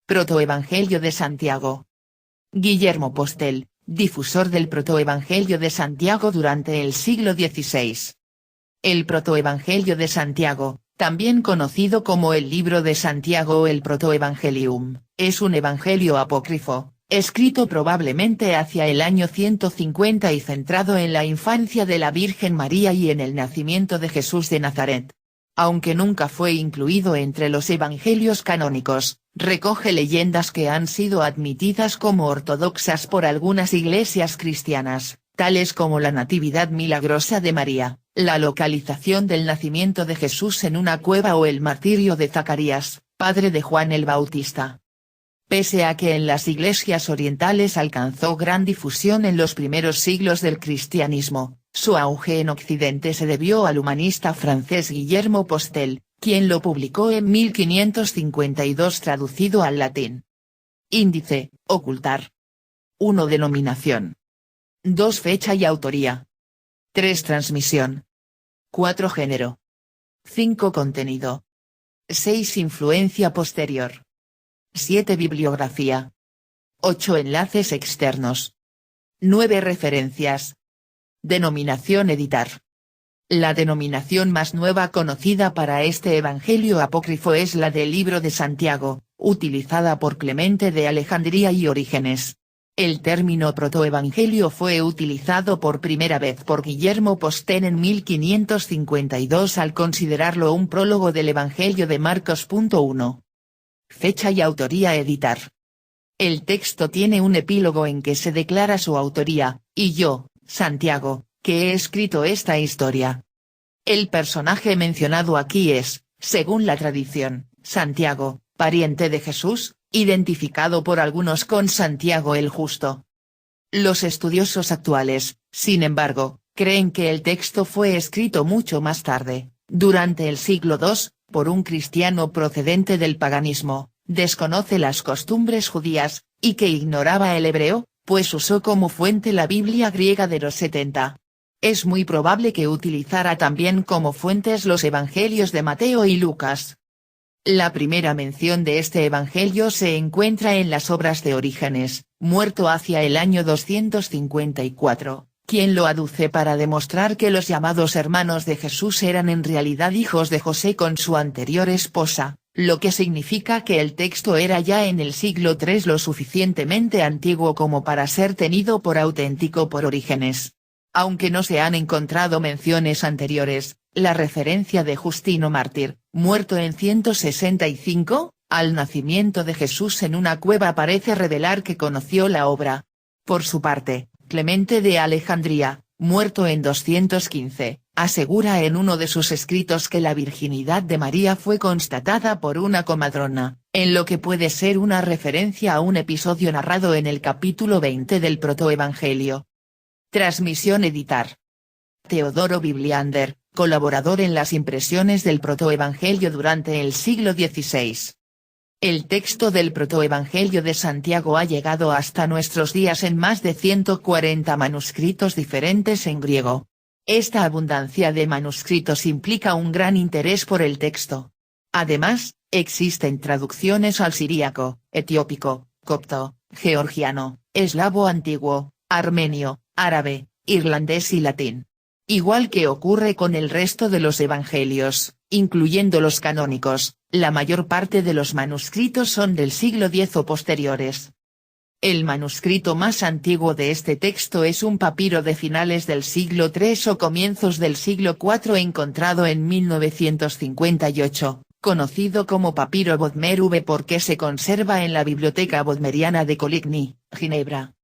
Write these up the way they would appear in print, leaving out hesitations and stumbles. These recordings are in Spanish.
Protoevangelio de Santiago. Guillermo Postel, difusor del Protoevangelio de Santiago durante el siglo XVI. El Protoevangelio de Santiago, también conocido como el Libro de Santiago o el Protoevangelium, es un evangelio apócrifo, escrito probablemente hacia el año 150 y centrado en la infancia de la Virgen María y en el nacimiento de Jesús de Nazaret. Aunque nunca fue incluido entre los evangelios canónicos, recoge leyendas que han sido admitidas como ortodoxas por algunas iglesias cristianas, tales como la Natividad milagrosa de María, la localización del nacimiento de Jesús en una cueva o el martirio de Zacarías, padre de Juan el Bautista. Pese a que en las iglesias orientales alcanzó gran difusión en los primeros siglos del cristianismo, su auge en Occidente se debió al humanista francés Guillermo Postel, quien lo publicó en 1552 traducido al latín. Índice: ocultar. 1. Denominación. 2. Fecha y autoría. 3. Transmisión. 4. Género. 5. Contenido. 6. Influencia posterior. 7. Bibliografía. 8. Enlaces externos. 9. Referencias. Denominación editar. La denominación más nueva conocida para este evangelio apócrifo es la del Libro de Santiago, utilizada por Clemente de Alejandría y Orígenes. El término protoevangelio fue utilizado por primera vez por Guillermo Postel en 1552 al considerarlo un prólogo del Evangelio de Marcos. 1. Fecha y autoría editar. El texto tiene un epílogo en que se declara su autoría, y yo, Santiago, que he escrito esta historia. El personaje mencionado aquí es, según la tradición, Santiago, pariente de Jesús, identificado por algunos con Santiago el Justo. Los estudiosos actuales, sin embargo, creen que el texto fue escrito mucho más tarde, durante el siglo II, por un cristiano procedente del paganismo, desconoce las costumbres judías, y que ignoraba el hebreo, pues usó como fuente la Biblia griega de los 70. Es muy probable que utilizara también como fuentes los evangelios de Mateo y Lucas. La primera mención de este evangelio se encuentra en las obras de Orígenes, muerto hacia el año 254, quien lo aduce para demostrar que los llamados hermanos de Jesús eran en realidad hijos de José con su anterior esposa, lo que significa que el texto era ya en el siglo III lo suficientemente antiguo como para ser tenido por auténtico por Orígenes. Aunque no se han encontrado menciones anteriores, la referencia de Justino Mártir, muerto en 165, al nacimiento de Jesús en una cueva parece revelar que conoció la obra. Por su parte, Clemente de Alejandría, muerto en 215, asegura en uno de sus escritos que la virginidad de María fue constatada por una comadrona, en lo que puede ser una referencia a un episodio narrado en el capítulo 20 del Protoevangelio. Transmisión editar. Teodoro Bibliander, colaborador en las impresiones del Protoevangelio durante el siglo XVI. El texto del Protoevangelio de Santiago ha llegado hasta nuestros días en más de 140 manuscritos diferentes en griego. Esta abundancia de manuscritos implica un gran interés por el texto. Además, existen traducciones al siríaco, etiópico, copto, georgiano, eslavo antiguo, armenio, árabe, irlandés y latín. Igual que ocurre con el resto de los evangelios, incluyendo los canónicos, la mayor parte de los manuscritos son del siglo X o posteriores. El manuscrito más antiguo de este texto es un papiro de finales del siglo III o comienzos del siglo IV encontrado en 1958, conocido como papiro Bodmer V porque se conserva en la Biblioteca Bodmeriana de Coligny, Ginebra.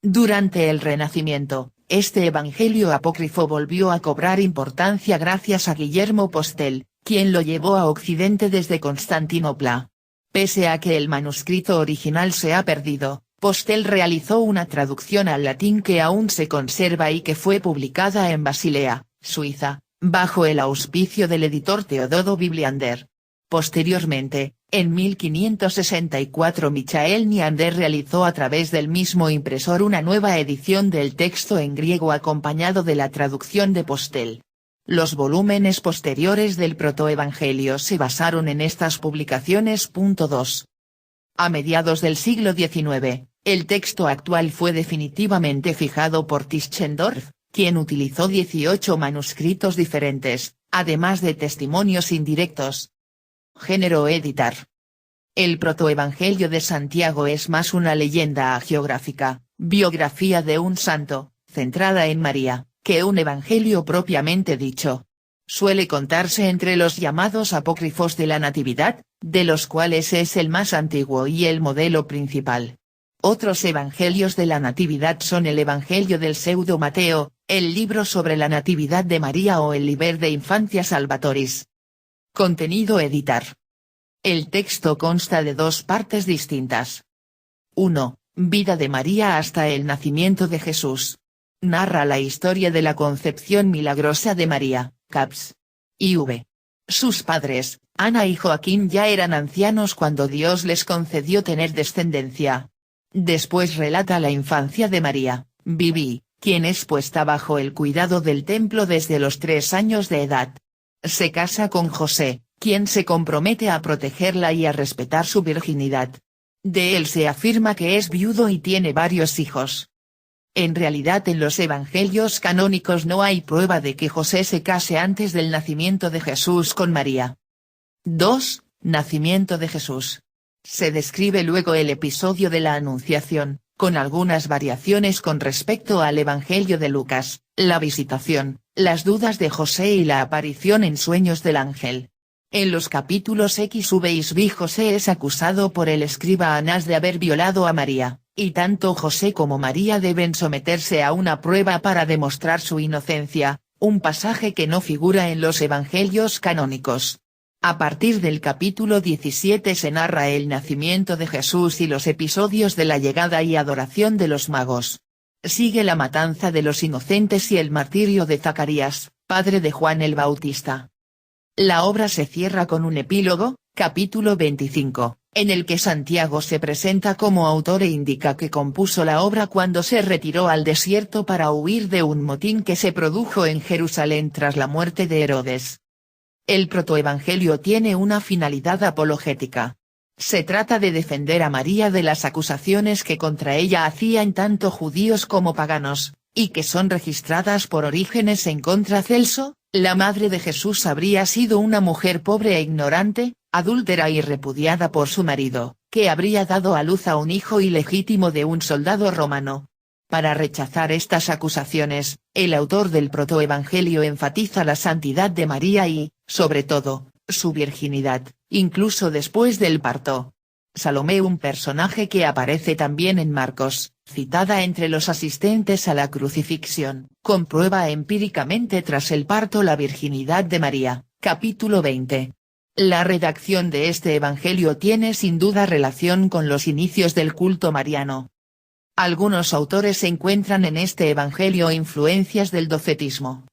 Durante el Renacimiento, este evangelio apócrifo volvió a cobrar importancia gracias a Guillermo Postel, quien lo llevó a Occidente desde Constantinopla. Pese a que el manuscrito original se ha perdido, Postel realizó una traducción al latín que aún se conserva y que fue publicada en Basilea, Suiza, bajo el auspicio del editor Teodoro Bibliander. Posteriormente, en 1564 Michael Neander realizó a través del mismo impresor una nueva edición del texto en griego acompañado de la traducción de Postel. Los volúmenes posteriores del Protoevangelio se basaron en estas publicaciones. 2. A mediados del siglo XIX, el texto actual fue definitivamente fijado por Tischendorf, quien utilizó 18 manuscritos diferentes, además de testimonios indirectos. Género editar. El protoevangelio de Santiago es más una leyenda hagiográfica, biografía de un santo, centrada en María, que un evangelio propiamente dicho. Suele contarse entre los llamados apócrifos de la Natividad, de los cuales es el más antiguo y el modelo principal. Otros evangelios de la Natividad son el Evangelio del Pseudo Mateo, el libro sobre la Natividad de María o el Liber de Infancia Salvatoris. Contenido editar. El texto consta de dos partes distintas. 1. Vida de María hasta el nacimiento de Jesús. Narra la historia de la concepción milagrosa de María, caps. IV. Sus padres, Ana y Joaquín, ya eran ancianos cuando Dios les concedió tener descendencia. Después relata la infancia de María, Vivi, quien es puesta bajo el cuidado del templo desde los 3 años de edad. Se casa con José, quien se compromete a protegerla y a respetar su virginidad. De él se afirma que es viudo y tiene varios hijos. En realidad en los evangelios canónicos no hay prueba de que José se case antes del nacimiento de Jesús con María. 2. Nacimiento de Jesús. Se describe luego el episodio de la Anunciación, con algunas variaciones con respecto al Evangelio de Lucas, la visitación, las dudas de José y la aparición en sueños del ángel. En los capítulos X, V y V José es acusado por el escriba Anás de haber violado a María, y tanto José como María deben someterse a una prueba para demostrar su inocencia, un pasaje que no figura en los evangelios canónicos. A partir del capítulo 17 se narra el nacimiento de Jesús y los episodios de la llegada y adoración de los magos. Sigue la matanza de los inocentes y el martirio de Zacarías, padre de Juan el Bautista. La obra se cierra con un epílogo, capítulo 25, en el que Santiago se presenta como autor e indica que compuso la obra cuando se retiró al desierto para huir de un motín que se produjo en Jerusalén tras la muerte de Herodes. El protoevangelio tiene una finalidad apologética. Se trata de defender a María de las acusaciones que contra ella hacían tanto judíos como paganos, y que son registradas por Orígenes en contra Celso. La madre de Jesús habría sido una mujer pobre e ignorante, adúltera y repudiada por su marido, que habría dado a luz a un hijo ilegítimo de un soldado romano. Para rechazar estas acusaciones, el autor del protoevangelio enfatiza la santidad de María y, sobre todo, su virginidad, incluso después del parto. Salomé, un personaje que aparece también en Marcos, citada entre los asistentes a la crucifixión, comprueba empíricamente tras el parto la virginidad de María, capítulo 20. La redacción de este evangelio tiene sin duda relación con los inicios del culto mariano. Algunos autores encuentran en este evangelio influencias del docetismo.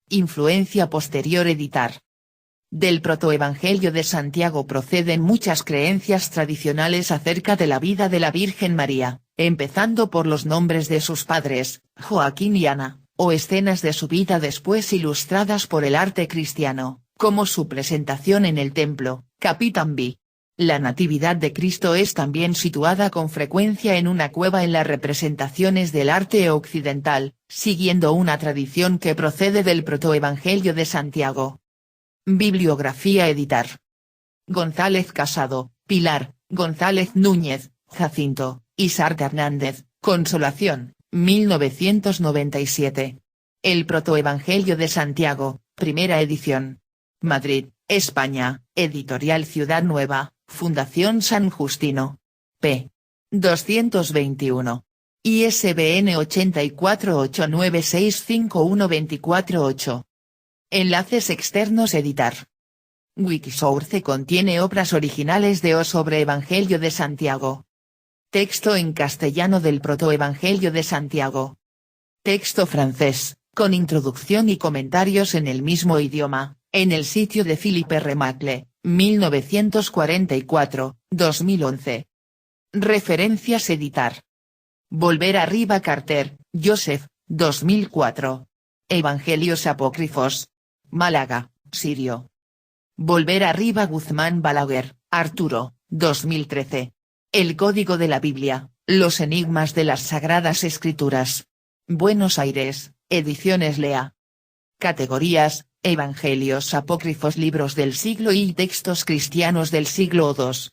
Influencia posterior editar. Del protoevangelio de Santiago proceden muchas creencias tradicionales acerca de la vida de la Virgen María, empezando por los nombres de sus padres, Joaquín y Ana, o escenas de su vida después ilustradas por el arte cristiano, como su presentación en el templo, Capitán B. La Natividad de Cristo es también situada con frecuencia en una cueva en las representaciones del arte occidental, siguiendo una tradición que procede del protoevangelio de Santiago. Bibliografía editar. González Casado, Pilar, González Núñez, Jacinto, Isarte Hernández, Consolación, 1997. El protoevangelio de Santiago, primera edición. Madrid, España, Editorial Ciudad Nueva, Fundación San Justino. p. 221. ISBN 8489651248. Enlaces externos editar. Wikisource contiene obras originales de O sobre Evangelio de Santiago. Texto en castellano del protoevangelio de Santiago. Texto francés, con introducción y comentarios en el mismo idioma, en el sitio de Philippe Remacle, 1944, 2011. Referencias editar. Volver arriba Carter, Joseph, 2004. Evangelios apócrifos. Málaga, Sirio. Volver arriba Guzmán Balaguer, Arturo, 2013. El Código de la Biblia, los enigmas de las Sagradas Escrituras. Buenos Aires, Ediciones Lea. Categorías: Evangelios apócrifos, libros del siglo I y textos cristianos del siglo II.